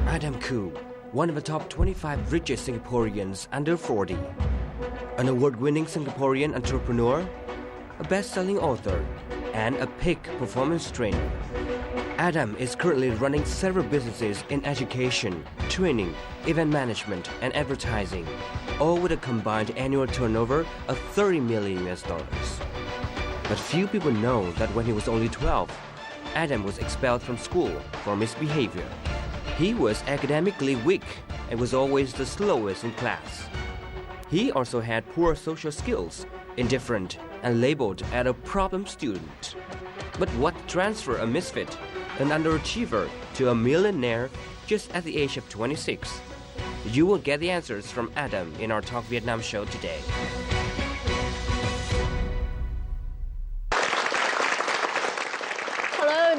Adam Khoo, one of the top 25 richest Singaporeans under 40. An award-winning Singaporean entrepreneur, a best-selling author, and a peak performance trainer. Adam is currently running several businesses in education, training, event management, and advertising, all with a combined annual turnover of $30 million. But few people know that when he was only 12, Adam was expelled from school for misbehavior. He was academically weak and was always the slowest in class. He also had poor social skills, indifferent, and labeled as a problem student. But what transferred a misfit, an underachiever, to a millionaire just at the age of 26? You will get the answers from Adam in our Talk Vietnam show today.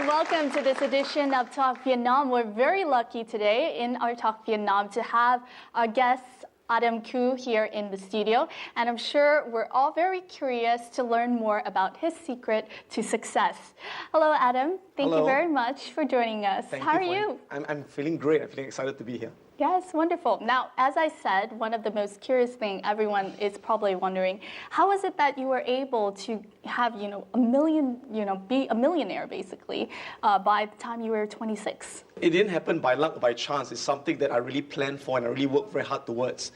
Welcome to this edition of Talk Vietnam. We're very lucky today in our Talk Vietnam to have our guest Adam Khoo here in the studio, and I'm sure we're all very curious to learn more about his secret to success. Hello, Adam. Thank you very much for joining us. How are you? I'm feeling great. I'm feeling excited to be here. Yes, wonderful. Now, as I said, one of the most curious things everyone is probably wondering, how is it that you were able to have, be a millionaire basically by the time you were 26? It didn't happen by luck or by chance. It's something that I really planned for and I really worked very hard towards.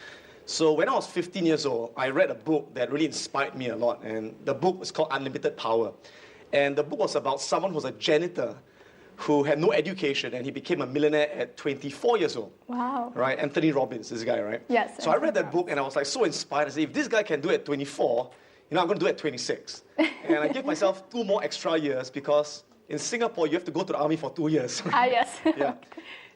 So when I was 15 years old, I read a book that really inspired me a lot. And the book was called Unlimited Power. And the book was about someone who was a janitor who had no education, and he became a millionaire at 24 years old. Wow. Right? Anthony Robbins, this guy, right? Yes. So I read that book, and I was like so inspired. I said, if this guy can do it at 24, I'm going to do it at 26. And I give myself 2 more extra years because in Singapore, you have to go to the army for 2 years. Yes. Yeah.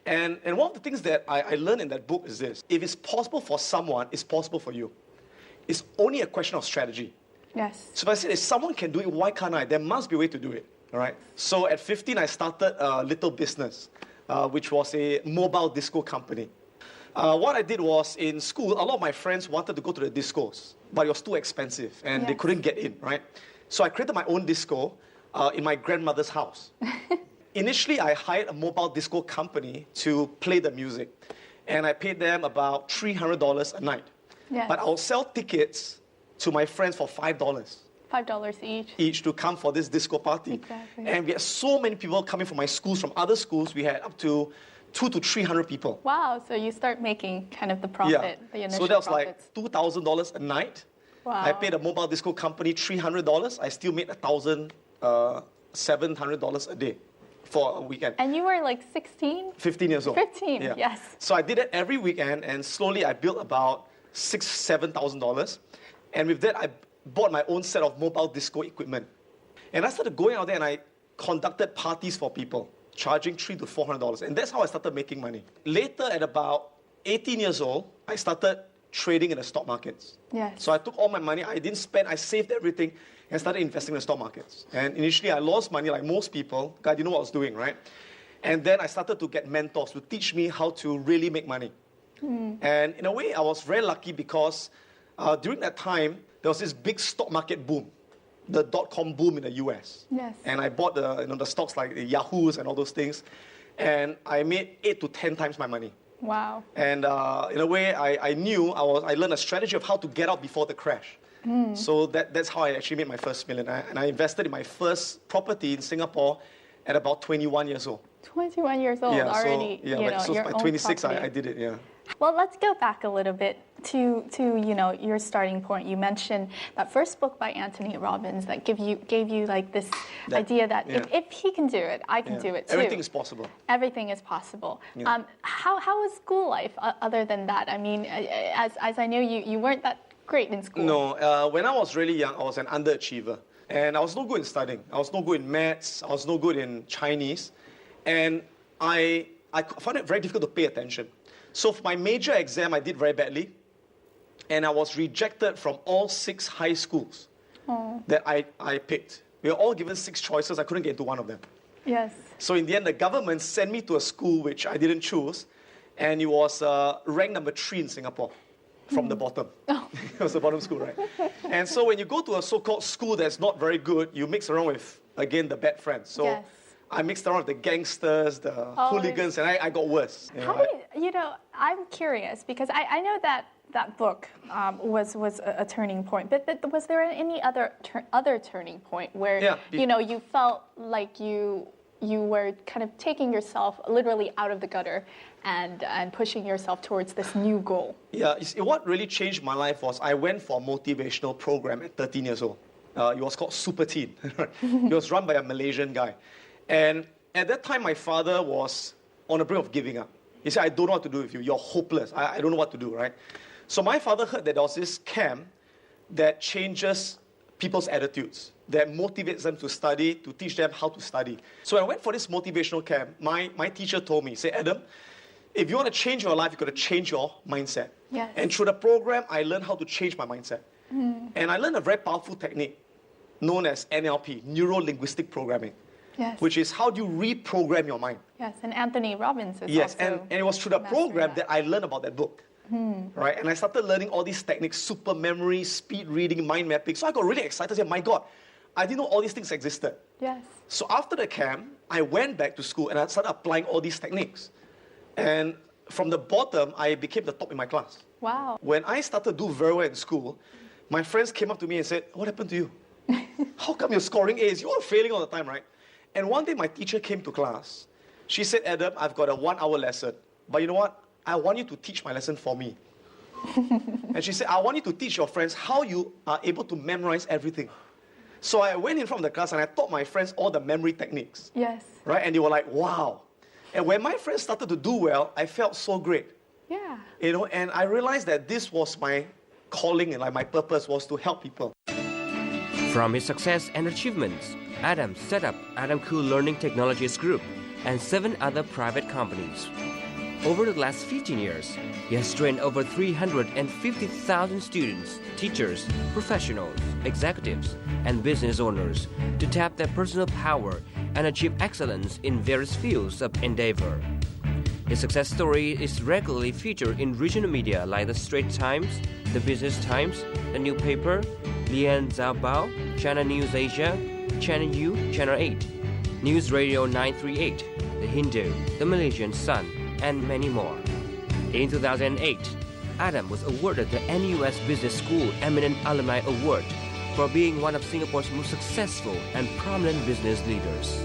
And one of the things that I learned in that book is this. If it's possible for someone, it's possible for you. It's only a question of strategy. Yes. So if I said, if someone can do it, why can't I? There must be a way to do it. All right. So at 15, I started a little business, which was a mobile disco company. What I did was, in school, a lot of my friends wanted to go to the discos, but it was too expensive, and they couldn't get in, right? So I created my own disco in my grandmother's house. Initially, I hired a mobile disco company to play the music, and I paid them about $300 a night. Yes. But I'll sell tickets to my friends for $5. $5 each to come for this disco party. Exactly. And we had so many people coming from my schools, from other schools. We had up to 200 to 300 people. Wow, so you start making kind of the profit, the initial So that was profits. like $2,000 a night. Wow. I paid a mobile disco company $300. I still made $1,700 a day for a weekend. And you were like 16? 15 years old. 15, yes. So I did it every weekend, and slowly I built about $6,000-7,000. And with that, I bought my own set of mobile disco equipment. And I started going out there and I conducted parties for people, charging $300 to $400. And that's how I started making money. Later, at about 18 years old, I started trading in the stock markets. Yes. So I took all my money, I didn't spend, I saved everything, and started investing in the stock markets. And initially, I lost money like most people, because I didn't know what I was doing, right? And then I started to get mentors to teach me how to really make money. And in a way, I was very lucky because during that time, there was this big stock market boom, the dot-com boom in the US. Yes. And I bought the stocks like the Yahoos and all those things. And I made 8 to 10 times my money. Wow. And in a way, I learned a strategy of how to get out before the crash. So that's how I actually made my first million. And I invested in my first property in Singapore at about 21 years old. 21 years old already, so your by own 26, property. I did it, yeah. Well, let's go back a little bit to your starting point. You mentioned that first book by Anthony Robbins that gave you like this idea that if he can do it, I can do it too. Everything is possible. Everything is possible. Yeah. How was school life other than that? I mean, as I know, you weren't that great in school. No, when I was really young, I was an underachiever. And I was no good in studying. I was no good in maths. I was no good in Chinese. And I found it very difficult to pay attention. So for my major exam, I did very badly. And I was rejected from all 6 high schools that I picked. We were all given 6 choices. I couldn't get into one of them. Yes. So in the end, the government sent me to a school which I didn't choose. And it was ranked number 3 in Singapore from the bottom. Oh. It was the bottom school, right? And so when you go to a so-called school that's not very good, you mix around with, again, the bad friends. So yes. I mixed around with the gangsters, the hooligans, and I got worse. I'm curious because I know that book was a turning point, but was there any other turning point where you felt like you were kind of taking yourself literally out of the gutter and pushing yourself towards this new goal? Yeah, what really changed my life was I went for a motivational program at 13 years old. It was called Super Teen. It was run by a Malaysian guy. And at that time, my father was on the brink of giving up. He said, I don't know what to do with you. You're hopeless. I don't know what to do, right? So my father heard that there was this camp that changes people's attitudes, that motivates them to study, to teach them how to study. So I went for this motivational camp. My teacher told me, say, Adam, if you want to change your life, you've got to change your mindset. Yes. And through the program, I learned how to change my mindset. And I learned a very powerful technique known as NLP, neuro-linguistic programming, which is how do you reprogram your mind. Yes, and Anthony Robbins is Yes, also and it was through the program that I learned about that book. Right, and I started learning all these techniques, super memory, speed reading, mind mapping. So I got really excited. I said, my God, I didn't know all these things existed. Yes. So after the camp, I went back to school and I started applying all these techniques. And from the bottom, I became the top in my class. Wow. When I started to do very well in school, my friends came up to me and said, what happened to you? How come you're scoring A's? You are failing all the time, right? And one day my teacher came to class. She said, Adam, I've got a 1 hour lesson. But you know what? I want you to teach my lesson for me. And she said, I want you to teach your friends how you are able to memorize everything. So I went in front of the class and I taught my friends all the memory techniques. Yes. Right? And they were like, wow. And when my friends started to do well, I felt so great. Yeah. And I realized that this was my calling and like my purpose was to help people. From his success and achievements, Adam set up Adam Khoo Learning Technologies Group and 7 other private companies. Over the last 15 years, he has trained over 350,000 students, teachers, professionals, executives, and business owners to tap their personal power and achieve excellence in various fields of endeavor. His success story is regularly featured in regional media like the Straits Times, the Business Times, the New Paper, Lian Zabao, China News Asia, Channel U, Channel 8, News Radio 938, The Hindu, The Malaysian Sun, and many more. In 2008, Adam was awarded the NUS Business School Eminent Alumni Award for being one of Singapore's most successful and prominent business leaders.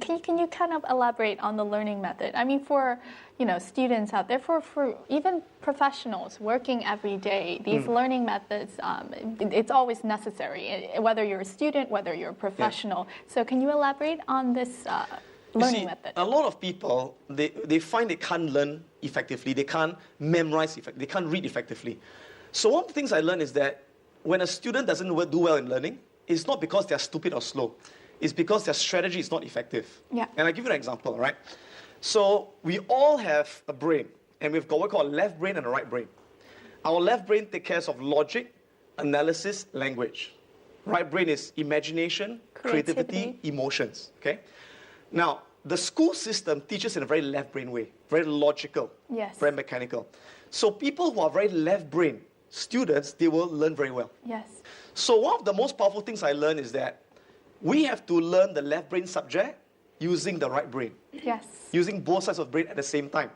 Can you kind of elaborate on the learning method? I mean, for students out there, for even professionals working every day, these learning methods, it's always necessary, whether you're a student, whether you're a professional. Yeah. So can you elaborate on this learning method? A lot of people, they find they can't learn effectively, they can't memorize effectively, they can't read effectively. So one of the things I learned is that when a student doesn't do well in learning, it's not because they're stupid or slow. It's because their strategy is not effective. Yeah. And I'll give you an example, right? So we all have a brain, and we've got what we call a left brain and a right brain. Our left brain takes care of logic, analysis, language. Right brain is imagination, creativity, emotions, okay? Now, the school system teaches in a very left brain way, very logical, very mechanical. So people who are very left brain students, they will learn very well. Yes. So one of the most powerful things I learned is that we have to learn the left brain subject using the right brain. Yes. Using both sides of the brain at the same time.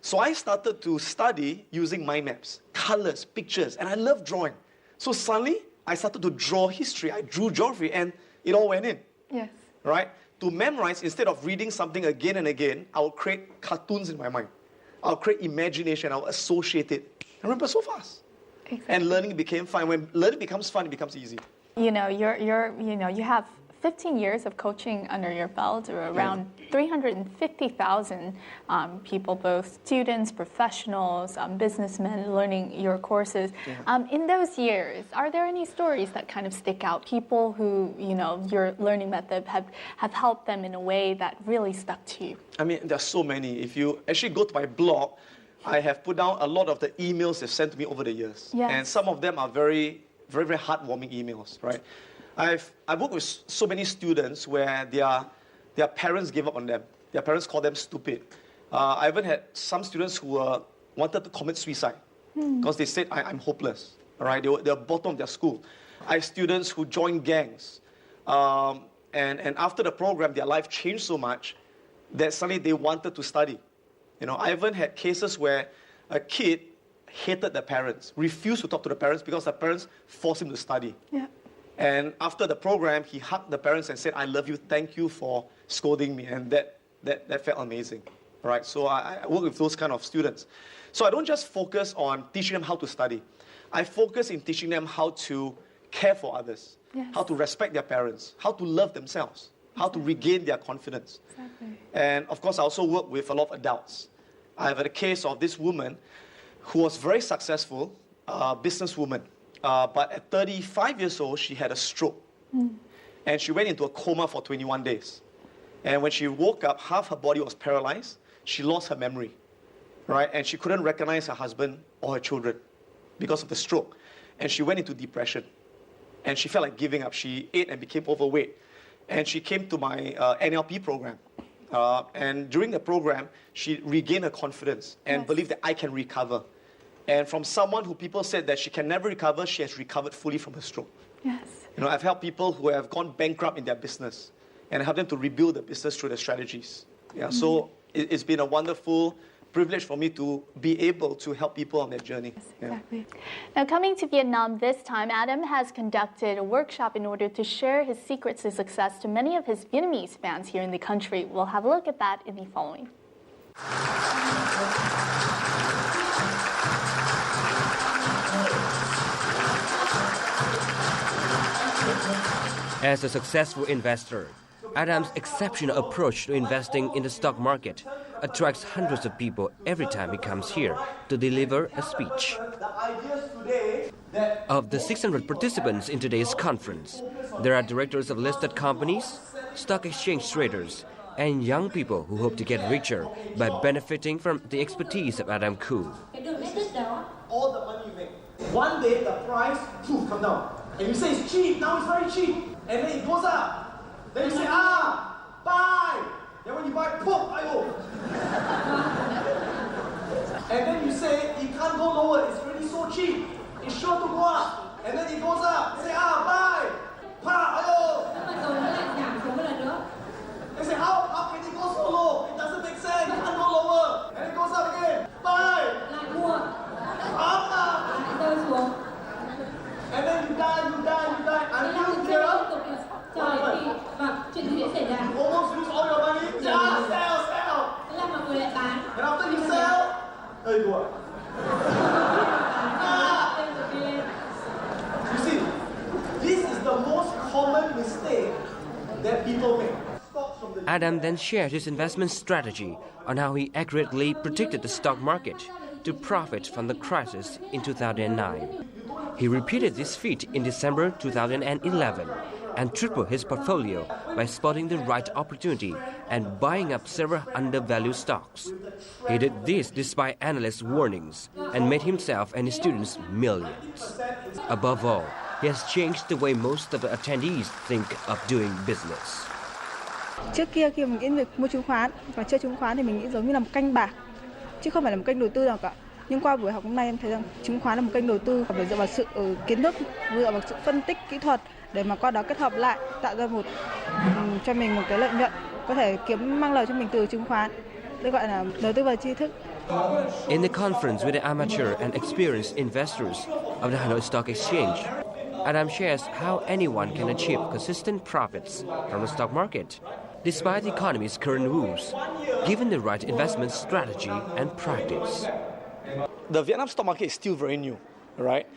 So I started to study using mind maps, colors, pictures, and I love drawing. So suddenly, I started to draw history. I drew geography, and it all went in. Yes. Right? To memorize, instead of reading something again and again, I will create cartoons in my mind. I'll create imagination. I'll associate it. I remember so fast. Exactly. And learning became fun. When learning becomes fun, it becomes easy. You have 15 years of coaching under your belt, or around 350,000 people, both students, professionals, businessmen, learning your courses. Yeah. In those years, are there any stories that kind of stick out? People who, your learning method have helped them in a way that really stuck to you? I mean, there's so many. If you actually go to my blog, I have put down a lot of the emails they've sent to me over the years. Yes. And some of them are very, very, very heartwarming emails, right? I've worked with so many students where their parents gave up on them. Their parents called them stupid. I even had some students who wanted to commit suicide because they said, I'm hopeless. All right, they were bottom of their school. I have students who joined gangs. And after the program, their life changed so much that suddenly they wanted to study. You know, I even had cases where a kid hated their parents, refused to talk to the parents because the parents forced him to study. Yeah. And after the program, he hugged the parents and said, "I love you, thank you for scolding me." And that felt amazing. All right, so I work with those kind of students. So I don't just focus on teaching them how to study. I focus in teaching them how to care for others, yes. how to respect their parents, how to love themselves, how to regain their confidence. Exactly. And of course, I also work with a lot of adults. I have a case of this woman who was very successful, businesswoman. But at 35 years old, she had a stroke. And she went into a coma for 21 days. And when she woke up, half her body was paralyzed. She lost her memory, right? And she couldn't recognize her husband or her children because of the stroke. And she went into depression. And she felt like giving up. She ate and became overweight. And she came to my NLP program. And during the program, she regained her confidence and yes. believed that I can recover. And from someone who people said that she can never recover, she has recovered fully from her stroke. Yes. You know, I've helped people who have gone bankrupt in their business and help them to rebuild the business through the strategies. Yeah, so it's been a wonderful privilege for me to be able to help people on their journey. Yes, exactly. Now, coming to Vietnam this time, Adam has conducted a workshop in order to share his secrets to success to many of his Vietnamese fans here in the country. We'll have a look at that in the following. As a successful investor, Adam's exceptional approach to investing in the stock market attracts hundreds of people every time he comes here to deliver a speech. Of the 600 participants in today's conference, there are directors of listed companies, stock exchange traders, and young people who hope to get richer by benefiting from the expertise of Adam Khoo. All the money you make. One day the price come down. And you say it's cheap, now it's very cheap. And then it goes up. Then you say, buy. Then when you buy, ayo. And then you say, it can't go lower, it's already so cheap. It's sure to go up. And then it goes up. You say, buy. Ayo. They say, how can it go so low? It doesn't make sense, it can't go lower. And it goes up again. Buy. And then you die until you almost lose all your money. Sell. And after you sell, there you go. You see, this is the most common mistake that people make. Adam then shared his investment strategy on how he accurately predicted the stock market to profit from the crisis in 2009. He repeated this feat in December 2011 and tripled his portfolio by spotting the right opportunity and buying up several undervalued stocks. He did this despite analysts' warnings and made himself and his students millions. Above all, he has changed the way most of the attendees think of doing business. Trước kia khi mình nghĩ việc mua chứng khoán và chơi chứng khoán thì mình nghĩ giống như là một kênh bạc chứ không phải là một kênh đầu tư nào cả. Nhưng qua buổi học hôm nay em thấy rằng chứng khoán là một kênh đầu tư phải dựa vào sự kiến thức, dựa vào sự phân tích kỹ thuật để mà qua đó kết hợp lại tạo ra cho mình một cái lợi nhuận có thể mang lời cho mình từ chứng khoán. Đây gọi là đầu tư vào tri thức. In the conference with the amateur and experienced investors of the Hanoi Stock Exchange, Adam shares how anyone can achieve consistent profits from the stock market, despite the economy's current woes, given the right investment strategy and practice. The Vietnam stock market is still very new, right?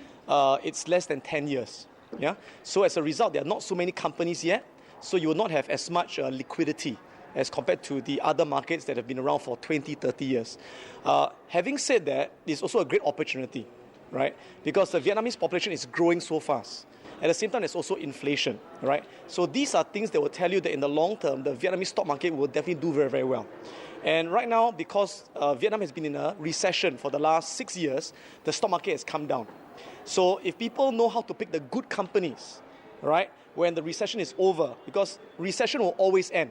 It's less than 10 years. Yeah. So as a result, there are not so many companies yet. So you will not have as much liquidity as compared to the other markets that have been around for 20, 30 years. Having said that, it's also a great opportunity, right? Because the Vietnamese population is growing so fast. At the same time, there's also inflation, right? So these are things that will tell you that in the long term, the Vietnamese stock market will definitely do very, very well. And right now, because Vietnam has been in a recession for the last 6 years, the stock market has come down. So if people know how to pick the good companies, right, when the recession is over, because recession will always end,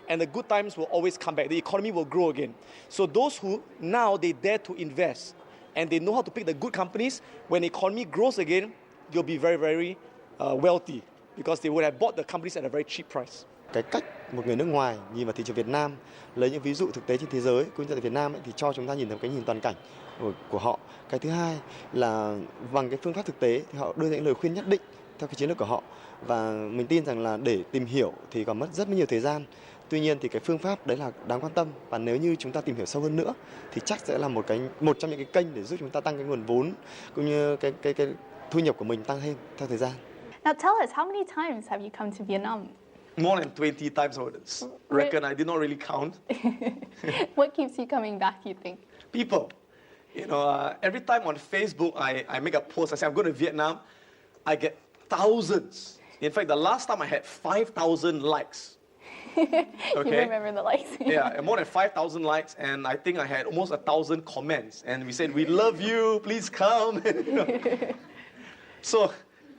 and the good times will always come back. The economy will grow again. So those who now they dare to invest and they know how to pick the good companies. When the economy grows again, you'll be very, very wealthy because they would have bought the companies at a very cheap price. Cái cách một người nước ngoài nhìn vào thị trường Việt Nam, lấy những ví dụ thực tế trên thế giới cũng như tại Việt Nam ấy, thì cho chúng ta nhìn thấy cái nhìn toàn cảnh của họ. Cái thứ hai là bằng cái phương pháp thực tế thì họ đưa ra những lời khuyên nhất định theo cái chiến lược của họ, và mình tin rằng là để tìm hiểu thì còn mất rất nhiều thời gian. Tuy nhiên thì cái phương pháp đấy là đáng quan tâm, và nếu như chúng ta tìm hiểu sâu hơn nữa thì chắc sẽ là một trong những cái kênh để giúp chúng ta tăng cái nguồn vốn cũng như cái thu nhập của mình tăng thêm theo thời gian. Now tell us, how many times have you come to Vietnam? More than 20 times, I would reckon. I did not really count. What keeps you coming back, you think? People. You know, every time on Facebook I make a post, I say I'm going to Vietnam, I get thousands. In fact, the last time I had 5,000 likes. Okay. You remember the likes? Yeah, more than 5,000 likes, and I think I had almost 1,000 comments. And we said, we love you, please come. So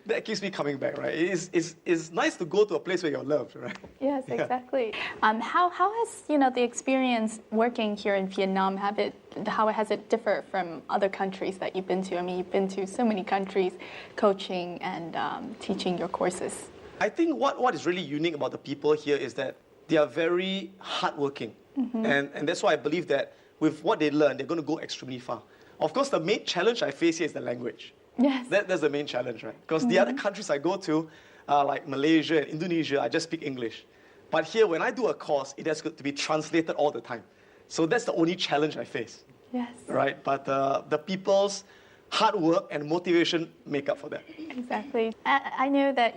that keeps me coming back, right? It's nice to go to a place where you're loved, right? Yes, exactly. How has the experience working here in Vietnam, how has it differed from other countries that you've been to? I mean, you've been to so many countries, coaching and teaching your courses. I think what is really unique about the people here is that they are very hardworking. Mm-hmm. And that's why I believe that with what they learn, they're going to go extremely far. Of course, the main challenge I face here is the language. Yes. That's the main challenge, right? Because the other countries I go to, like Malaysia and Indonesia, I just speak English. But here, when I do a course, it has got to be translated all the time. So that's the only challenge I face. Yes. Right? But the people's hard work and motivation make up for that. Exactly. I know that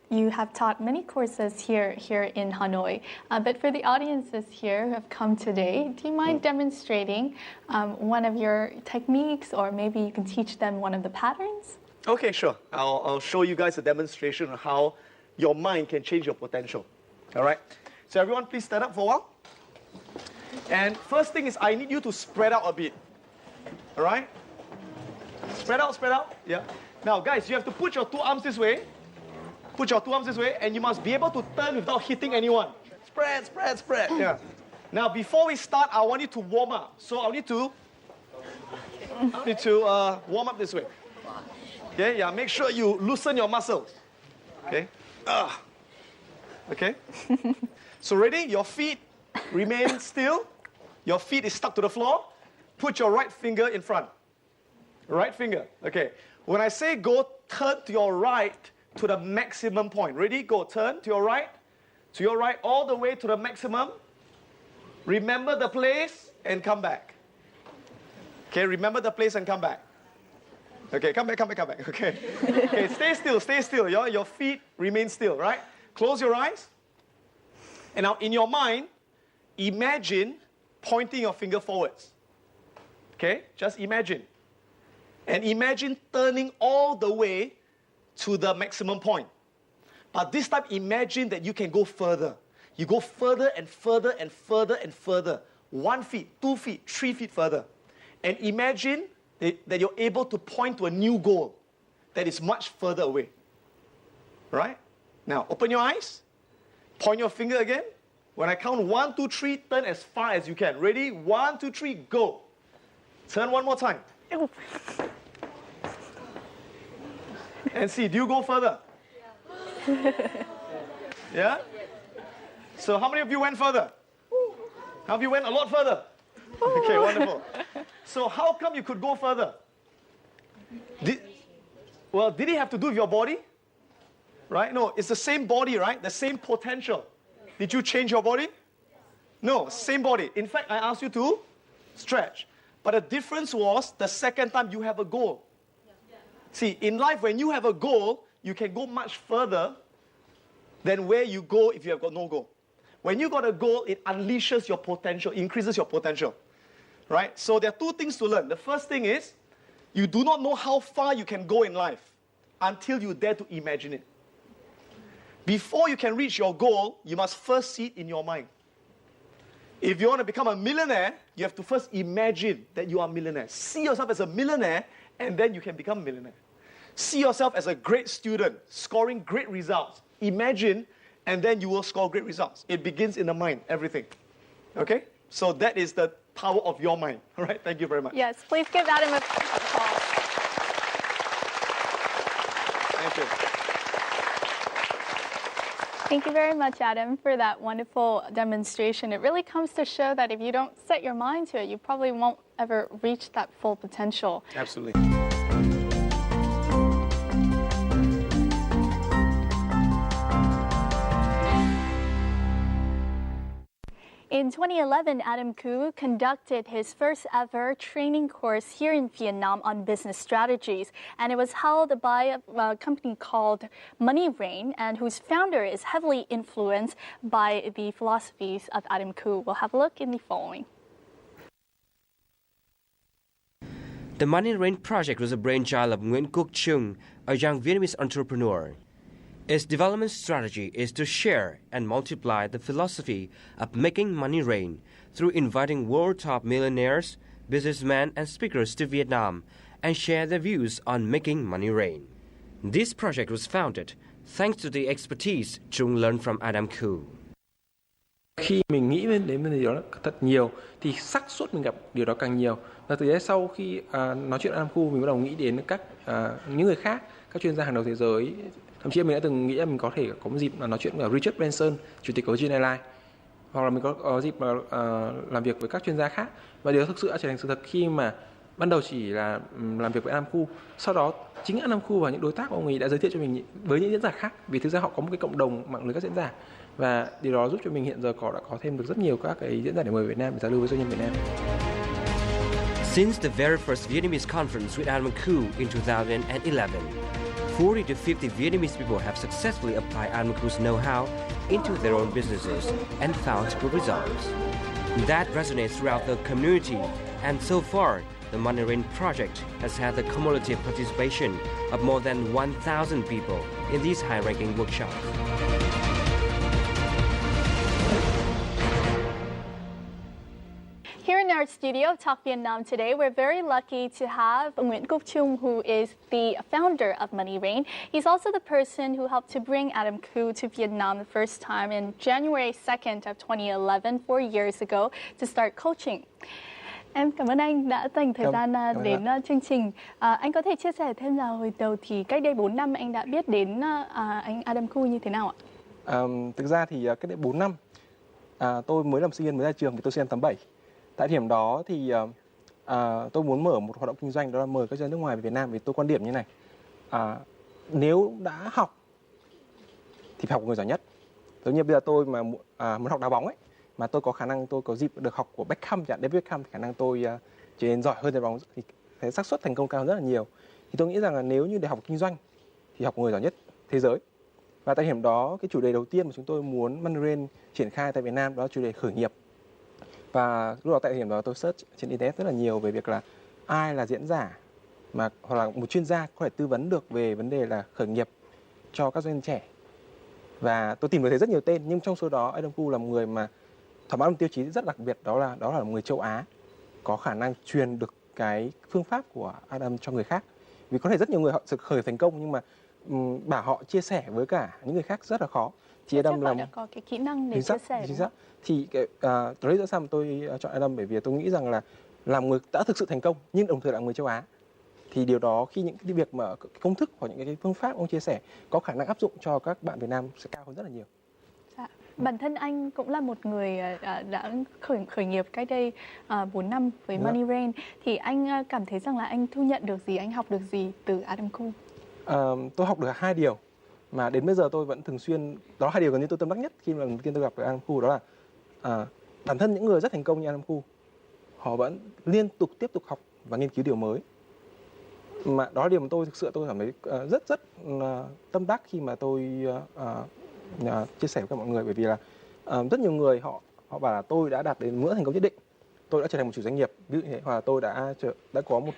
you have taught many courses here in Hanoi, but for the audiences here who have come today, do you mind demonstrating one of your techniques, or maybe you can teach them one of the patterns? Okay, sure. I'll show you guys a demonstration of how your mind can change your potential. All right? So everyone, please stand up for a while. And first thing is I need you to spread out a bit. All right? Spread out, spread out. Yeah. Now, guys, you have to put your two arms this way. Put your two arms this way, and you must be able to turn without hitting anyone. Spread, spread, spread. Yeah. Now, before we start, I want you to warm up. So I need to warm up this way. Okay, yeah, make sure you loosen your muscles. Okay. Okay. So ready? Your feet remain still. Your feet is stuck to the floor. Put your right finger in front. Right finger. Okay. When I say go, turn to your right to the maximum point. Ready? Go. Turn to your right, all the way to the maximum. Remember the place and come back. Okay, remember the place and come back. Okay, come back. Okay. Okay, stay still. Your feet remain still, right? Close your eyes. And now in your mind, imagine pointing your finger forwards. Okay, just imagine. And imagine turning all the way to the maximum point. But this time, imagine that you can go further. You go further and further and further and further. 1 feet, 2 feet, 3 feet further. And imagine that you're able to point to a new goal that is much further away. Right? Now, open your eyes. Point your finger again. When I count 1, 2, 3, turn as far as you can. Ready? 1, 2, 3, go. Turn one more time. And see, do you go further? Yeah? So how many of you went further? How many of you went a lot further? Okay, wonderful. So how come you could go further? Did it have to do with your body? Right? No, it's the same body, right? The same potential. Did you change your body? No, same body. In fact, I asked you to stretch. But the difference was the second time you have a goal. See, in life, when you have a goal, you can go much further than where you go if you have got no goal. When you got a goal, it unleashes your potential, increases your potential. Right? So there are two things to learn. The first thing is, you do not know how far you can go in life until you dare to imagine it. Before you can reach your goal, you must first see it in your mind. If you want to become a millionaire, you have to first imagine that you are a millionaire. See yourself as a millionaire, and then you can become a millionaire. See yourself as a great student, scoring great results. Imagine, and then you will score great results. It begins in the mind, everything. Okay? So that is the power of your mind. All right, thank you very much. Yes, please give Adam a applause. Thank you. Thank you very much, Adam, for that wonderful demonstration. It really comes to show that if you don't set your mind to it, you probably won't ever reach that full potential. Absolutely. In 2011, Adam Khoo conducted his first ever training course here in Vietnam on business strategies, and it was held by a company called Money Rain, and whose founder is heavily influenced by the philosophies of Adam Khoo. We'll have a look in the following. The Money Rain project was a brainchild of Khoo Triệu, a young Vietnamese entrepreneur. Its development strategy is to share and multiply the philosophy of making money rain through inviting world top millionaires, businessmen, and speakers to Vietnam and share their views on making money rain. This project was founded thanks to the expertise Trung learned from Adam Khoo. Khi mình nghĩ đến điều đó thật nhiều thì xác suất mình gặp điều đó càng nhiều. Và từ đấy sau khi nói chuyện Adam Khoo, mình bắt đầu nghĩ đến các những người khác, các chuyên gia hàng đầu thế giới. Thậm chí mình đã từng nghĩ là mình có thể có một dịp nói chuyện với Richard Branson, chủ tịch của Virgin Airlines, hoặc là mình có dịp làm việc với các chuyên gia khác. Và điều thực sự đã trở thành sự thật khi mà ban đầu chỉ là làm việc với Adam Khoo, sau đó chính Adam Khoo và những đối tác của ông ấy đã giới thiệu cho mình với những diễn giả khác, vì thực ra họ có một cái cộng đồng mạng lưới các diễn giả, và điều đó giúp cho mình hiện giờ đã có thêm được rất nhiều các cái diễn giả để mời Việt Nam để giao lưu với doanh nhân Việt Nam. Since the very first Vietnamese conference with Adam Khoo in 2011, 40 to 50 Vietnamese people have successfully applied Adam Khoo's know-how into their own businesses and found good results. That resonates throughout the community, and so far, the Money Rain project has had the cumulative participation of more than 1,000 people in these high-ranking workshops. Here in our studio of Talk Vietnam today, we're very lucky to have Khoo Triệu, who is the founder of Money Rain. He's also the person who helped to bring Adam Khoo to Vietnam the first time in January 2nd of 2011, 4 years ago, to start coaching. Em cảm ơn anh đã dành thời gian đến chương trình. Anh có thể chia sẻ thêm là hồi đầu thì cách đây 4 năm anh đã biết đến anh Adam Khoo như thế nào ạ? Thực ra thì cách đây 4 năm, tôi mới làm sinh viên mới ra trường, vì tôi sinh năm 87. Tại điểm đó thì tôi muốn mở một hoạt động kinh doanh, đó là mời các doanh nhân nước ngoài về Việt Nam, vì tôi quan điểm như này. Nếu đã học thì phải học người giỏi nhất. Giống như bây giờ tôi mà muốn học đá bóng ấy, mà tôi có khả năng, tôi có dịp được học của Beckham, David Beckham, thì khả năng tôi trở nên giỏi hơn đá bóng, thì cái xác suất thành công cao hơn rất là nhiều. Thì tôi nghĩ rằng là nếu như để học kinh doanh thì học người giỏi nhất thế giới. Và tại điểm đó, cái chủ đề đầu tiên mà chúng tôi muốn Money Rain triển khai tại Việt Nam đó là chủ đề khởi nghiệp. Và lúc đó tại điểm đó tôi search trên internet rất là nhiều về việc là ai là diễn giả mà hoặc là một chuyên gia có thể tư vấn được về vấn đề là khởi nghiệp cho các doanh nhân trẻ. Và tôi tìm được thấy rất nhiều tên, nhưng trong số đó Adam Khoo là một người mà thỏa mãn một tiêu chí rất đặc biệt, đó là một người châu Á có khả năng truyền được cái phương pháp của Adam cho người khác. Vì có thể rất nhiều người họ sẽ khởi thành công, nhưng mà bảo họ chia sẻ với cả những người khác rất là khó. Thì Adam là đã có cái kỹ năng để chia sẻ. Chính xác. Thì đấy là sao mà tôi chọn Adam, bởi vì tôi nghĩ rằng là làm người đã thực sự thành công nhưng đồng thời là người châu Á, thì điều đó khi những cái việc mà công thức hoặc những cái phương pháp ông chia sẻ có khả năng áp dụng cho các bạn Việt Nam sẽ cao hơn rất là nhiều. Dạ. Bản thân anh cũng là một người đã khởi nghiệp cách đây 4 năm với Money Rain, thì anh cảm thấy rằng là anh thu nhận được gì, anh học được gì từ Adam Khoo? Tôi học được 2 điều mà đến bây giờ tôi vẫn thường xuyên, đó là 2 điều gần như tôi tâm đắc nhất khi mà lần đầu tiên tôi gặp Adam Khoo, đó là bản thân những người rất thành công như Adam Khoo, họ vẫn liên tục tiếp tục học và nghiên cứu điều mới. Mà đó là điều mà tôi thực sự tôi cảm thấy rất tâm đắc khi mà tôi chia sẻ với các mọi người, bởi vì là rất nhiều người họ bảo là tôi đã đạt đến ngưỡng thành công nhất định, tôi đã trở thành một chủ doanh nghiệp, ví dụ như thế, hoặc là tôi đã có một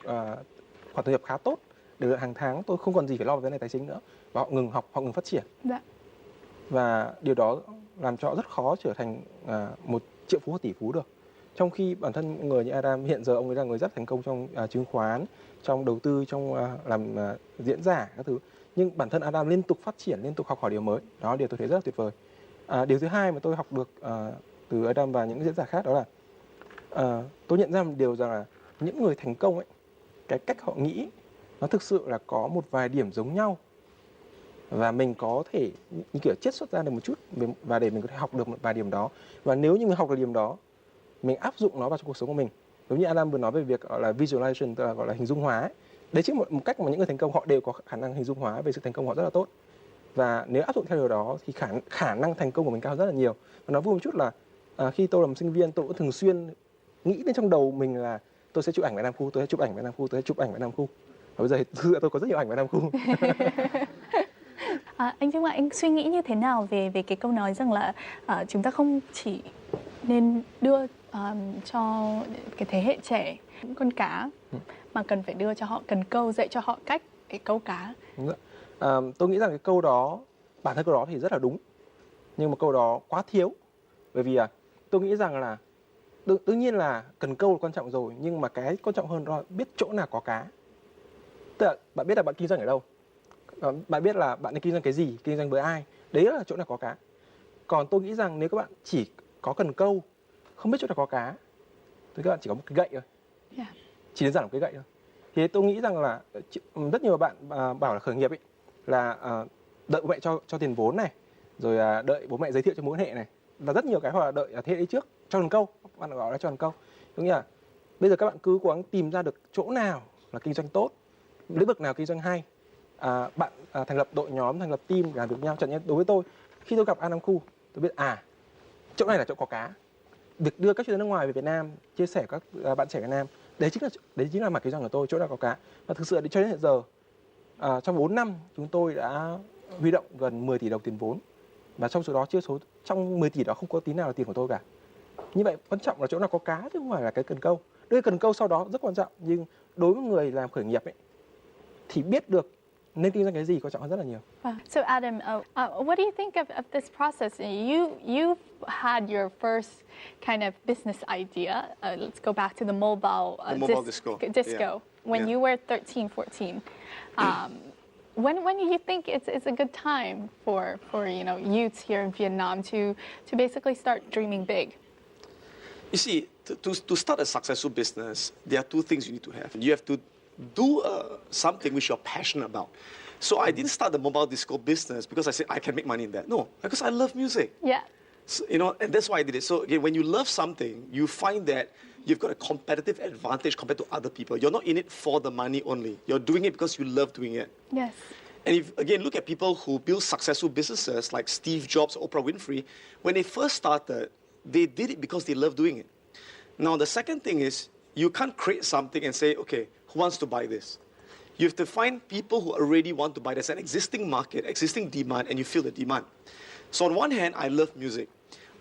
khoản thu nhập khá tốt, để hàng tháng tôi không còn gì phải lo về vấn đề tài chính nữa, và họ ngừng học, họ ngừng phát triển. Dạ. Và điều đó làm cho họ rất khó trở thành một triệu phú hoặc tỷ phú được. Trong khi bản thân người như Adam hiện giờ ông ấy là người rất thành công trong chứng khoán, trong đầu tư, trong làm diễn giả các thứ. Nhưng bản thân Adam liên tục phát triển, liên tục học hỏi điều mới. Đó là điều tôi thấy rất là tuyệt vời. Điều thứ hai mà tôi học được từ Adam và những diễn giả khác, đó là tôi nhận ra một điều rằng là những người thành công ấy, cái cách họ nghĩ nó thực sự là có một vài điểm giống nhau, và mình có thể như kiểu chiết xuất ra được một chút và để mình có thể học được một vài điểm đó. Và nếu như mình học được điểm đó, mình áp dụng nó vào trong cuộc sống của mình. Giống như Adam vừa nói về việc gọi là visualization, tức là gọi là hình dung hóa ấy. Đấy chính là một cách mà những người thành công họ đều có khả năng hình dung hóa về sự thành công của họ rất là tốt. Và nếu áp dụng theo điều đó thì khả năng thành công của mình cao rất là nhiều. Và nói vui một chút là khi tôi làm sinh viên, tôi cũng thường xuyên nghĩ đến trong đầu mình là tôi sẽ chụp ảnh với Nam Khu, tôi sẽ chụp ảnh với Nam Khu, tôi sẽ chụp ảnh với Nam Khu. Và bây giờ thì tôi có rất nhiều ảnh với Nam Khu. Anh Trung ạ, anh suy nghĩ như thế nào về cái câu nói rằng là chúng ta không chỉ nên đưa cho cái thế hệ trẻ những con cá, mà cần phải đưa cho họ cần câu, dạy cho họ cách để câu cá. Đúng rồi. Tôi nghĩ rằng cái câu đó, bản thân câu đó thì rất là đúng, nhưng mà câu đó quá thiếu. Bởi vì tôi nghĩ rằng là đương nhiên là cần câu là quan trọng rồi, nhưng mà cái quan trọng hơn đó là biết chỗ nào có cá. Tức là bạn biết là bạn kinh doanh ở đâu, bạn biết là bạn nên kinh doanh cái gì, kinh doanh với ai, đấy là chỗ nào có cá. Còn tôi nghĩ rằng nếu các bạn chỉ có cần câu, không biết chỗ nào có cá, thì các bạn chỉ có một cái gậy thôi, chỉ đơn giản một cái gậy thôi. Thì tôi nghĩ rằng là rất nhiều bạn bảo là khởi nghiệp ấy là đợi bố mẹ cho tiền vốn này, rồi đợi bố mẹ giới thiệu cho mối quan hệ này, và rất nhiều cái, hoặc là đợi thế hệ trước cho cần câu, bạn gọi là cho cần câu. Đúng như là bây giờ các bạn cứ cố gắng tìm ra được chỗ nào là kinh doanh tốt, lĩnh vực nào kinh doanh hay, bạn thành lập đội nhóm, thành lập team để làm việc với nhau. Chẳng như đối với tôi, khi tôi gặp Adam Khoo, tôi biết chỗ này là chỗ có cá. Việc đưa các chuyên gia nước ngoài về Việt Nam, chia sẻ các bạn trẻ Việt Nam, đấy chính là mặt kinh doanh của tôi, chỗ nào có cá. Và thực sự cho đến hiện giờ, trong 4 năm chúng tôi đã huy động gần 10 tỷ đồng tiền vốn, và trong số đó trong 10 tỷ đó không có tí nào là tiền của tôi cả. Như vậy quan trọng là chỗ nào có cá chứ không phải là cái cần câu. Đôi cần câu sau đó rất quan trọng, nhưng đối với người làm khởi nghiệp ấy thì biết được nên kinh doanh cái gì quan trọng hơn rất là nhiều. So Adam, what do you think of this process? You've had your first kind of business idea. Let's go back to the mobile disco. When you were 13, 14. When do you think it's a good time for youths here in Vietnam to basically start dreaming big? You see, to start a successful business, there are two things you need to have. You have to do something which you're passionate about. So I didn't start the mobile disco business because I said I can make money in that. No, because I love music. Yeah. So, and that's why I did it. So again, when you love something, you find that you've got a competitive advantage compared to other people. You're not in it for the money only. You're doing it because you love doing it. Yes. And if, again, look at people who build successful businesses like Steve Jobs, Oprah Winfrey. When they first started, they did it because they love doing it. Now, the second thing is you can't create something and say, okay, who wants to buy this? You have to find people who already want to buy. There's an existing market, existing demand, and you fill the demand. So on one hand, I love music.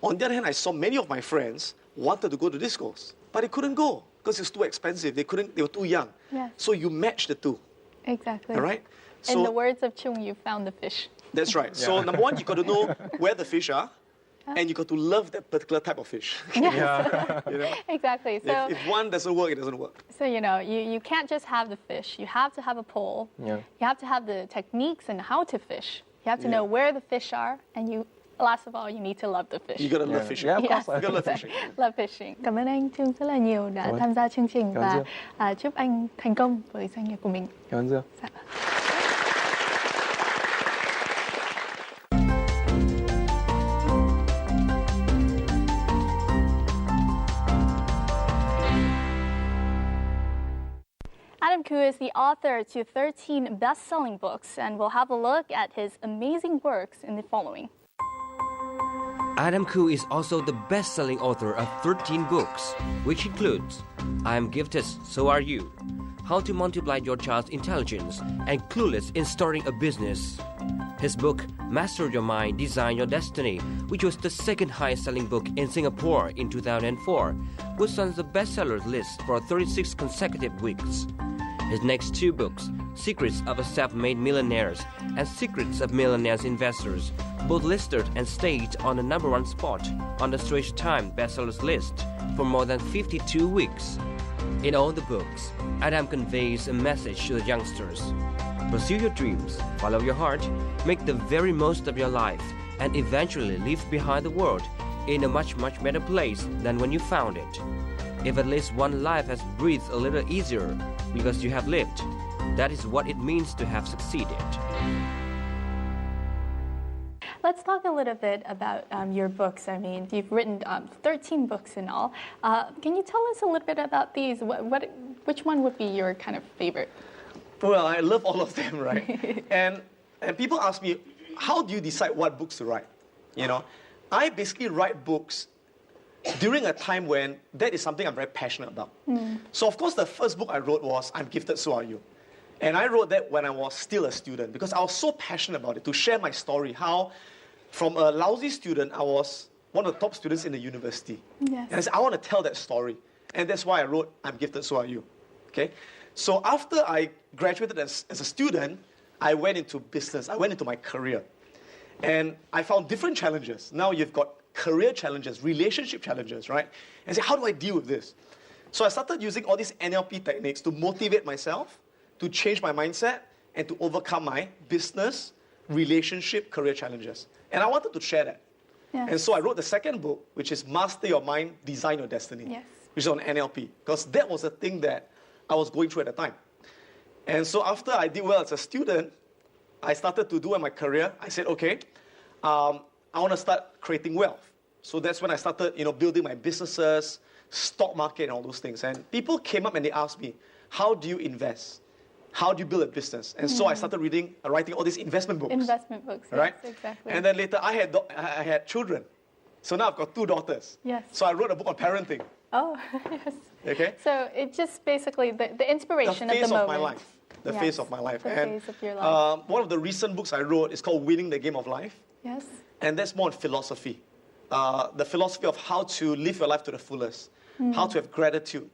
On the other hand, I saw many of my friends wanted to go to discos, but they couldn't go because it's too expensive. They were too young. Yeah. So you match the two. Exactly. All right? So, in the words of Chung, you found the fish. That's right. So number one, you got to know where the fish are, and you got to love that particular type of fish. Exactly. So if one doesn't work, it doesn't work. So you can't just have the fish. You have to have a pole. Yeah. You have to have the techniques and how to fish. You have to know where the fish are, and last of all, you need to love the fish. You gotta love fishing. Yeah, of course. You gotta love fishing. Love fishing. Cảm ơn anh Trung rất là nhiều đã tham gia chương trình, và chúc anh thành công với doanh nghiệp của mình. Cảm ơn Dương. Dạ. Adam Khoo is the author to 13 best-selling books, and we'll have a look at his amazing works in the following. Adam Khoo is also the best-selling author of 13 books, which includes I Am Gifted, So Are You, How to Multiply Your Child's Intelligence, and Clueless in Starting a Business. His book, Master Your Mind, Design Your Destiny, which was the second highest-selling book in Singapore in 2004, was on the bestsellers list for 36 consecutive weeks. His next two books, Secrets of a Self-Made Millionaires and Secrets of Millionaires Investors, both listed and stayed on the #1 spot on the Straits Times bestsellers list for more than 52 weeks. In all the books, Adam conveys a message to the youngsters. Pursue your dreams, follow your heart, make the very most of your life, and eventually leave behind the world in a much, much better place than when you found it. If at least one life has breathed a little easier because you have lived, that is what it means to have succeeded. Let's talk a little bit about your books. I mean, you've written 13 books in all. Can you tell us a little bit about these? Which one would be your kind of favorite? Well, I love all of them, right? and people ask me, how do you decide what books to write? You know, I basically write books during a time when that is something I'm very passionate about. So, of course, the first book I wrote was I'm Gifted, So Are You. And I wrote that when I was still a student because I was so passionate about it, to share my story, how from a lousy student, I was one of the top students in the university. Yes. And I said, I want to tell that story. And that's why I wrote I'm Gifted, So Are You. Okay? So after I graduated as a student, I went into business. I went into my career. And I found different challenges. Now you've got career challenges, relationship challenges, right? And I said, how do I deal with this? So I started using all these NLP techniques to motivate myself, to change my mindset, and to overcome my business, relationship, career challenges. And I wanted to share that. Yes. And so I wrote the second book, which is Master Your Mind, Design Your Destiny, Yes. which is on NLP, because that was the thing that I was going through at the time. And so after I did well as a student, I started to do in my career. I said, okay, I want to start creating wealth. So that's when I started, building my businesses, stock market, and all those things. And people came up and they asked me, how do you invest? How do you build a business? And so I started writing all these investment books. Investment books, yes, right? Exactly. And then later I had children. So now I've got 2 daughters. Yes. So I wrote a book on parenting. Oh, yes. Okay? So it's just basically the inspiration of the moment. The phase of my life. The Yes, phase of my life. the And phase of your life. one of the recent books I wrote is called Winning the Game of Life. Yes. And that's more on philosophy. The philosophy of how to live your life to the fullest. How to have gratitude.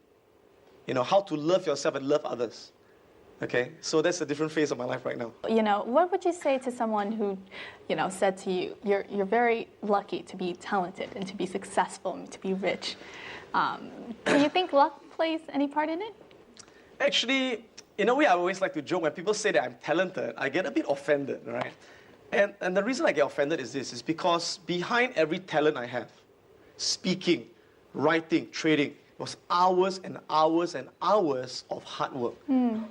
How to love yourself and love others. Okay, so that's a different phase of my life right now. What would you say to someone who, said to you, you're very lucky to be talented and to be successful and to be rich. Do you think luck plays any part in it? Actually, in a way, I always like to joke when people say that I'm talented, I get a bit offended, right? And the reason I get offended is because behind every talent I have, speaking, writing, trading, was hours and hours and hours of hard work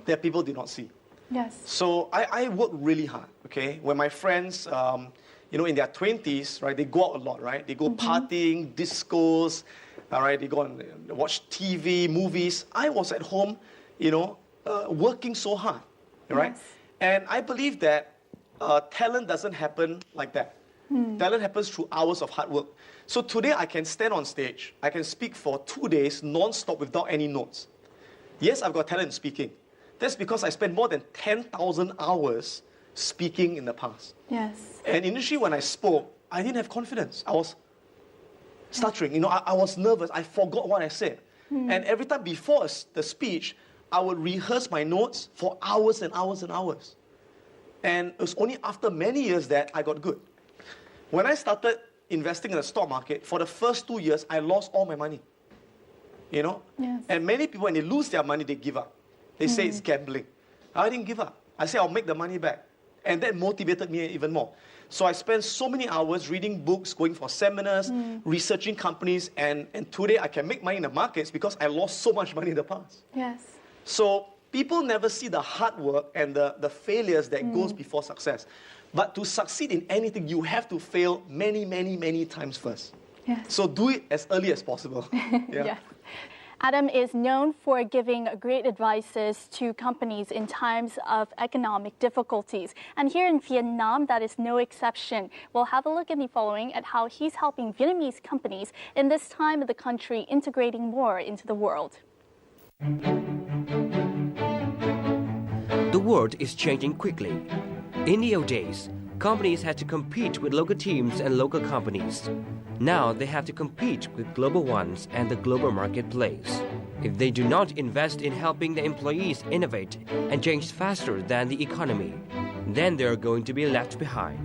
that people did not see. Yes. So I work really hard, okay? When my friends, in their 20s, right, they go out a lot, right? They go partying, discos, all right? They go and watch TV, movies. I was at home, working so hard, right? Yes. And I believe that talent doesn't happen like that. Talent happens through hours of hard work. So today I can stand on stage, I can speak for 2 days non-stop without any notes. Yes, I've got talent in speaking. That's because I spent more than 10,000 hours speaking in the past. Yes. And initially when I spoke, I didn't have confidence. I was stuttering. I was nervous. I forgot what I said. And every time before the speech, I would rehearse my notes for hours and hours and hours. And it was only after many years that I got good. When I started investing in the stock market, for the first 2 years, I lost all my money. Yes. And many people, when they lose their money, they give up. They say it's gambling. I didn't give up. I said, I'll make the money back. And that motivated me even more. So I spent so many hours reading books, going for seminars, researching companies, and today I can make money in the markets because I lost so much money in the past. Yes. So people never see the hard work and the failures that goes before success. But to succeed in anything, you have to fail many, many, many times first. Yes. So do it as early as possible. Yes. Adam is known for giving great advices to companies in times of economic difficulties. And here in Vietnam, that is no exception. We'll have a look in the following at how he's helping Vietnamese companies in this time of the country integrating more into the world. The world is changing quickly. In the old days, companies had to compete with local teams and local companies. Now they have to compete with global ones and the global marketplace. If they do not invest in helping the employees innovate and change faster than the economy, then they are going to be left behind.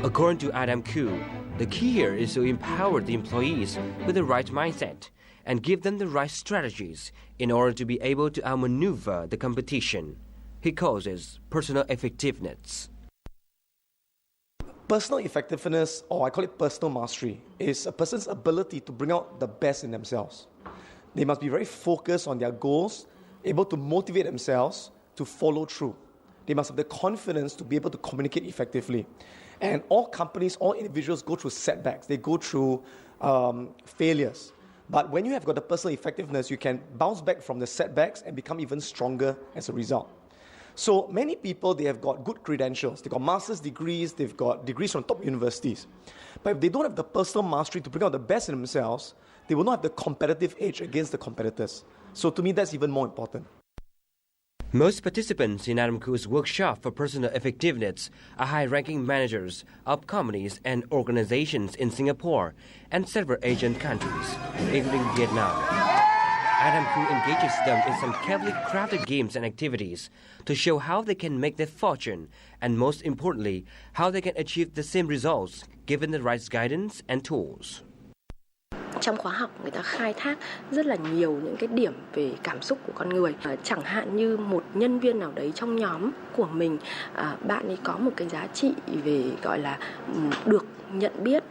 According to Adam Khoo, the key here is to empower the employees with the right mindset and give them the right strategies in order to be able to outmaneuver the competition. He calls it personal effectiveness. Personal effectiveness, or I call it personal mastery, is a person's ability to bring out the best in themselves. They must be very focused on their goals, able to motivate themselves to follow through. They must have the confidence to be able to communicate effectively. And all companies, all individuals go through setbacks. They go through failures. But when you have got the personal effectiveness, you can bounce back from the setbacks and become even stronger as a result. So many people, they have got good credentials. They've got master's degrees, they've got degrees from top universities. But if they don't have the personal mastery to bring out the best in themselves, they will not have the competitive edge against the competitors. So to me, that's even more important. Most participants in Adam Khoo's workshop for personal effectiveness are high-ranking managers of companies and organizations in Singapore and several Asian countries, including Vietnam. Adam Khoo engages them in some carefully crafted games and activities to show how they can make their fortune and, most importantly, how they can achieve the same results given the right guidance and tools. Trong khóa học người ta khai thác rất là nhiều những cái điểm về cảm xúc của con người. Chẳng hạn như một nhân viên nào đấy trong nhóm của mình, bạn ấy có một cái giá trị về gọi là được nhận biết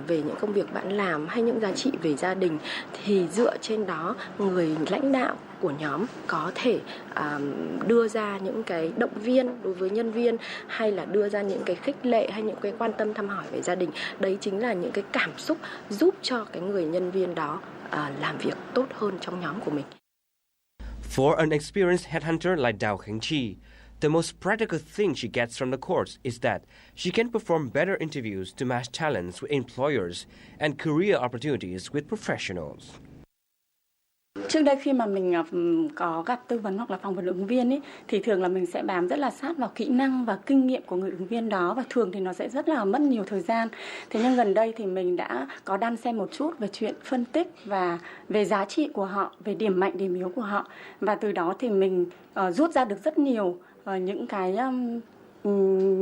về những công việc bạn làm hay những giá trị về gia đình, thì dựa trên đó người lãnh đạo của nhóm có thể đưa ra những cái động viên đối với nhân viên, hay là đưa ra những cái khích lệ hay những cái quan tâm thăm hỏi về gia đình. Đấy chính là những cái cảm xúc giúp cho cái người nhân viên đó làm việc tốt hơn trong nhóm của mình. For an experienced headhunter like Dao Hengqi, the most practical thing she gets from the course is that she can perform better interviews to match talents with employers and career opportunities with professionals. Trước đây khi mà mình có gặp tư vấn hoặc là phỏng vấn ứng viên ấy, thì thường là mình sẽ bám rất là sát vào kỹ năng và kinh nghiệm của người ứng viên đó, và thường thì nó sẽ rất là mất nhiều thời gian. Thế nhưng gần đây thì mình đã có đan xen một chút về chuyện phân tích và về giá trị của họ, về điểm mạnh, điểm yếu của họ, và từ đó thì mình rút ra được rất nhiều những cái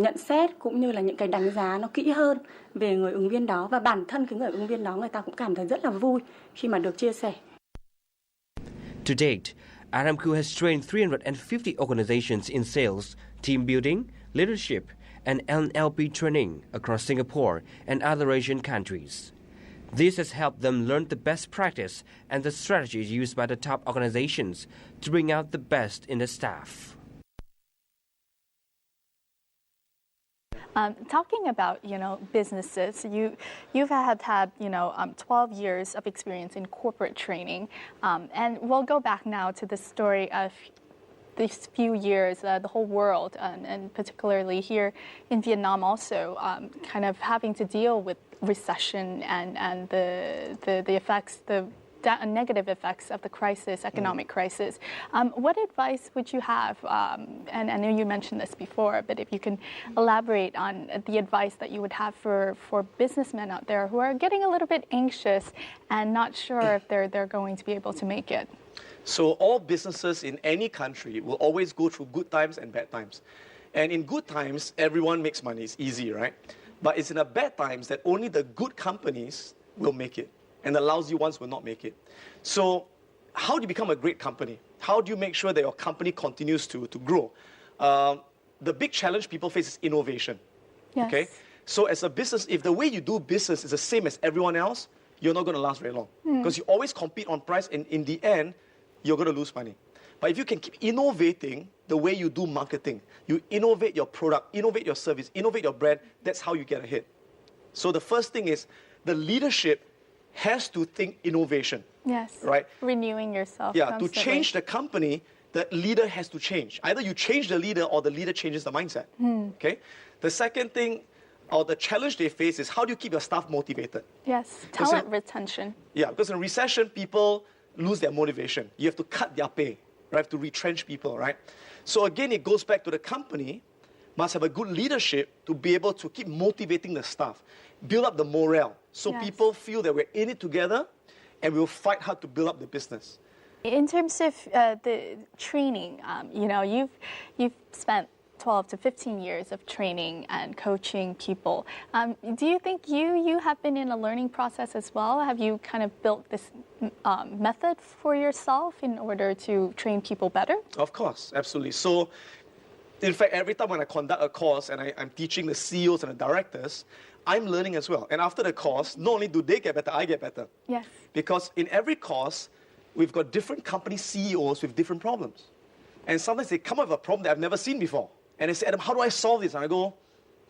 nhận xét cũng như là những cái đánh giá nó kỹ hơn về người ứng viên đó, và bản thân cái người ứng viên đó người ta cũng cảm thấy rất là vui khi mà được chia sẻ. To date, Adam Khoo has trained 350 organizations in sales, team building, leadership, and NLP training across Singapore and other Asian countries. This has helped them learn the best practice and the strategies used by the top organizations to bring out the best in the staff. Talking about, businesses, you've had 12 years of experience in corporate training, and we'll go back now to the story of these few years, the whole world, and particularly here in Vietnam also, kind of having to deal with recession and the effects, the negative effects of the crisis, economic crisis. What advice would you have? And I know you mentioned this before, but if you can elaborate on the advice that you would have for businessmen out there who are getting a little bit anxious and not sure if they're going to be able to make it. So all businesses in any country will always go through good times and bad times. And in good times, everyone makes money. It's easy, right? But it's in the bad times that only the good companies will make it, and the lousy ones will not make it. So how do you become a great company? How do you make sure that your company continues to grow? The big challenge people face is innovation. Yes. Okay? So as a business, if the way you do business is the same as everyone else, you're not going to last very long. Because you always compete on price, and in the end, you're going to lose money. But if you can keep innovating the way you do marketing, you innovate your product, innovate your service, innovate your brand, that's how you get ahead. So the first thing is the leadership has to think innovation. Yes. Right? Renewing yourself. Yeah, constantly. to change the company, the leader has to change. Either you change the leader or the leader changes the mindset. Okay? The second thing, or the challenge they face, is how do you keep your staff motivated? Yes, talent retention. Yeah, because in recession, people lose their motivation. You have to cut their pay, right? To retrench people, right? So again, it goes back to the company must have a good leadership to be able to keep motivating the staff, build up the morale, so people feel that we're in it together and we'll fight hard to build up the business. In terms of the training, you've spent 12 to 15 years of training and coaching people. Do you think you have been in a learning process as well? Have you kind of built this method for yourself in order to train people better? Of course, absolutely. So In fact, every time when I conduct a course and I'm teaching the CEOs and the directors, I'm learning as well. And after the course, not only do they get better, I get better. Yes. Because in every course, we've got different company CEOs with different problems. And sometimes they come up with a problem that I've never seen before. And they say, Adam, how do I solve this? And I go,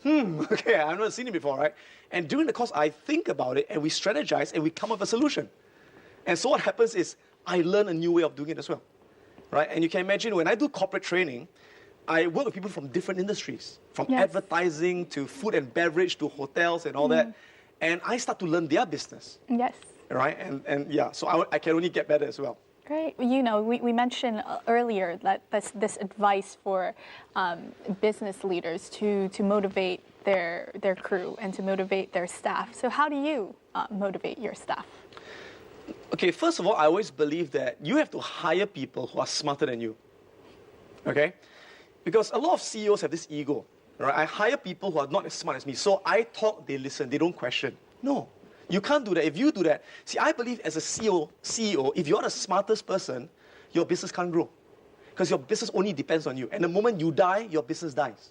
okay, I've never seen it before, right? And during the course, I think about it, and we strategize, and we come up with a solution. And so what happens is, I learn a new way of doing it as well, right? And you can imagine, when I do corporate training, I work with people from different industries, from advertising to food and beverage to hotels and all that. And I start to learn their business. Yes. Right? And yeah, so I can only get better as well. Great. You know, we mentioned earlier that this advice for business leaders to motivate their crew and to motivate their staff. So how do you motivate your staff? Okay, first of all, I always believe that you have to hire people who are smarter than you. Okay? Because a lot of CEOs have this ego. Right? I hire people who are not as smart as me. So I talk, they listen, they don't question. No. You can't do that. If you do that, see, I believe as a CEO, if you're the smartest person, your business can't grow. Because your business only depends on you. And the moment you die, your business dies.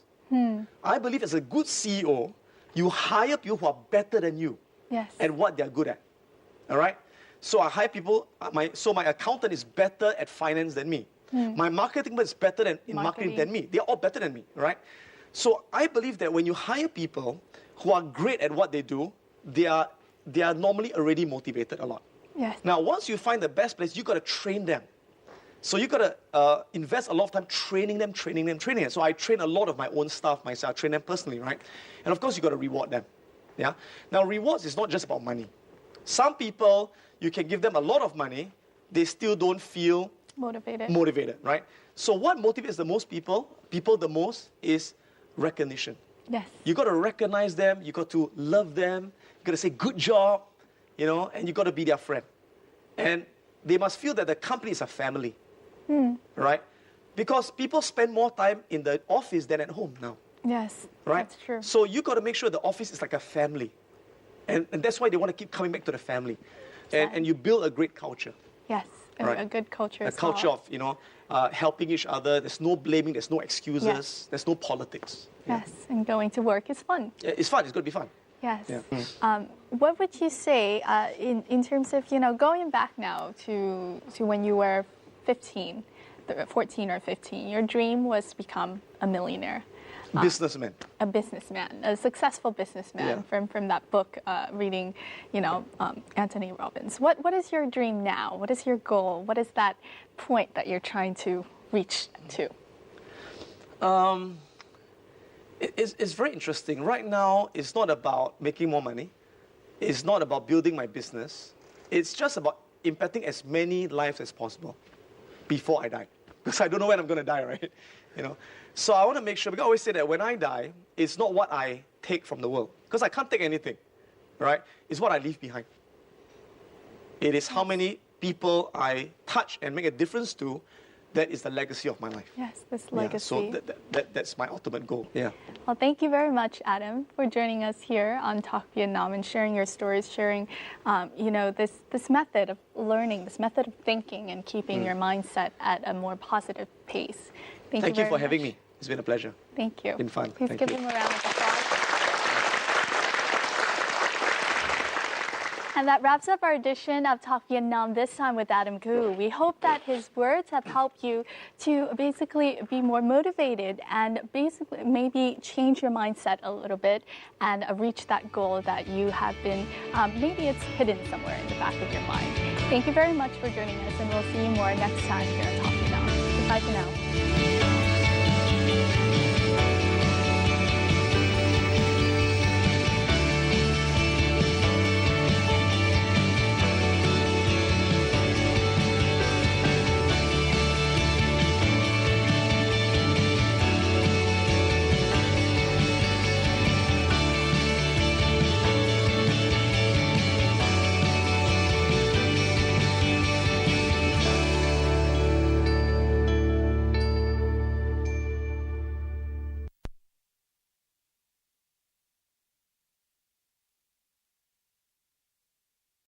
I believe as a good CEO, you hire people who are better than you at what they're good at. All right? So I hire people, my accountant is better at finance than me. My marketing is better in marketing than me. They're all better than me, right? So I believe that when you hire people who are great at what they do, they are normally already motivated a lot. Yes. Now, once you find the best place, you got to train them. So you got to invest a lot of time training them. So I train a lot of my own staff myself. I train them personally, right? And of course, you got to reward them. Yeah. Now, rewards is not just about money. Some people, you can give them a lot of money, they still don't feel motivated, right? So what motivates the most people the most is recognition. Yes. You got to recognize them. You got to love them. You got to say good job, and you got to be their friend. And they must feel that the company is a family, right? Because people spend more time in the office than at home now. Yes, right? That's true. So you got to make sure the office is like a family, and that's why they want to keep coming back to the family, and you build a great culture. Yes. Right. A good culture. A culture of helping each other. There's no blaming. There's no excuses. Yes. There's no politics. Yes, and going to work is fun. It's fun. It's going to be fun. Yes. Yeah. What would you say in terms of going back now to when you were 14 or 15? Your dream was to become a millionaire. Businessman. A businessman, a successful businessman from that book, reading, Anthony Robbins. What is your dream now? What is your goal? What is that point that you're trying to reach to? It's very interesting. Right now, it's not about making more money. It's not about building my business. It's just about impacting as many lives as possible before I die. Because I don't know when I'm going to die, right? So I want to make sure, because I always say that when I die, it's not what I take from the world. Because I can't take anything, right? It's what I leave behind. It is how many people I touch and make a difference to. That is the legacy of my life. Yes, this legacy. So that's my ultimate goal. Yeah. Well, thank you very much, Adam, for joining us here on Talk Vietnam and sharing your stories, sharing, this method of learning, this method of thinking, and keeping your mindset at a more positive pace. Thank you for having me. It's been a pleasure. Thank you. It's been fun. Please give him a round of applause. And that wraps up our edition of Talk Vietnam, this time with Adam Khoo. We hope that his words have helped you to basically be more motivated and basically maybe change your mindset a little bit and reach that goal that you have been, maybe it's hidden somewhere in the back of your mind. Thank you very much for joining us, and we'll see you more next time here on Talk Vietnam. Goodbye for now.